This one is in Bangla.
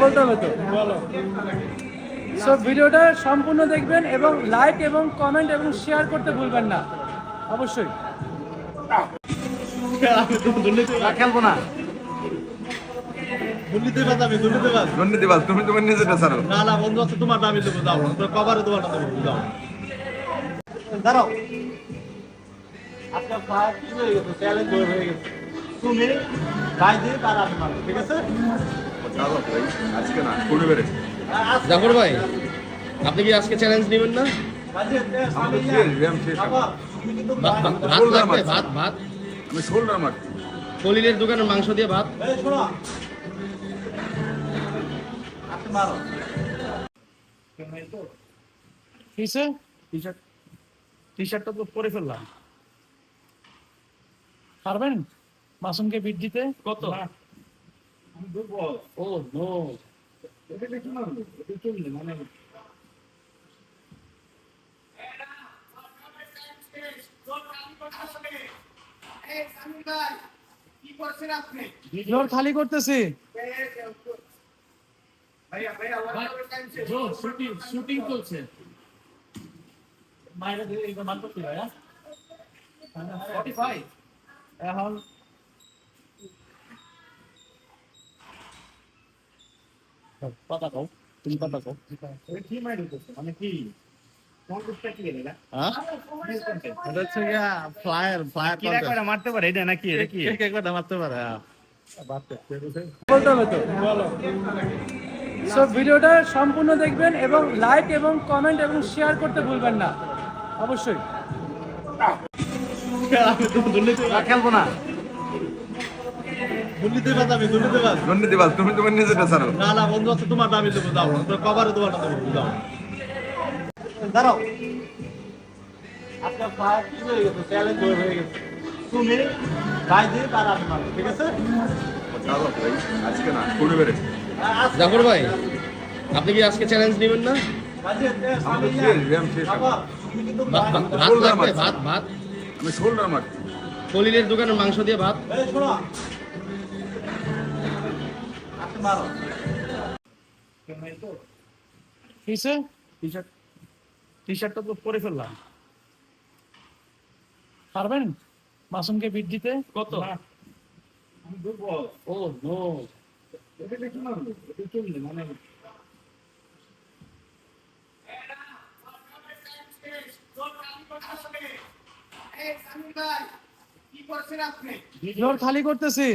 বলতে হবে তো সব ভিডিওটা সম্পূর্ণ দেখবেন এবং লাইক এবং কমেন্ট এবং শেয়ার করতে ভুলবেন না অবশ্যই। খেলবো না। দুর্নীতিবাজ তুমি তোমার নিজেটা ছাড়ো। না বন্ধু আছে তোমার নামই দেবো, যাও কভারে তোমার নামে যাও। দাঁড়াও, আপনার ফায়ার কি হয়ে গেছে, চ্যালেঞ্জ হয়ে গেছে। তুমি গাই দিয়ে তার আপনি মারো, ঠিক আছে? আজকে না করে বেড়ে জাফর ভাই, আপনি কি আজকে চ্যালেঞ্জ নেবেন না? ভাত লাগবে, ভাত ভাত আমি শোল্ডার মারছি। কলিলের দোকানের মাংস দিয়ে ভাত। টি শার্টটা তো পরে ফেললাম, পারবেন মাসুমকে বিট দিতে? কত? ও নো, মানে ফ্লোর খালি করতেছি। শুটিং চলছে। এখন পাতা কও, তুমি পাতা কও। কি মাইর হইতেছে মানে কি? মারতে পারে এটা নাকি? এটা কি মারতে পারে বলতে হবে তো। সব ভিডিওটা সম্পূর্ণ দেখবেন এবং লাইক এবং কমেন্ট এবং শেয়ার করতে ভুলবেন না অবশ্যই। খেলবো না। দুর্নীতিবাজ তুমি তোমার নিজেটা ছাড়ো। না বন্ধু আছে তোমার নামই দেবো, যাও কভারে তোমার নামে যাও। দাঁড়াও, আপনার ফায়ার কি হয়ে গেছে, চ্যালেঞ্জ হয়ে গেছে। তুমি গাই দিয়ে তার আপনি মারো, ঠিক আছে? আজকে না করে বেড়ে জাফর ভাই, আপনি কি আজকে চ্যালেঞ্জ নেবেন না? ভাত লাগবে, ভাত ভাত আমি শোল্ডার মারছি। কলিলের দোকানের মাংস দিয়ে ভাত। টি শার্টটা তো পরে ফেললাম, পারবেন মাসুমকে বিট দিতে? কত? ও নো, মানে ফ্লোর খালি করতেছি।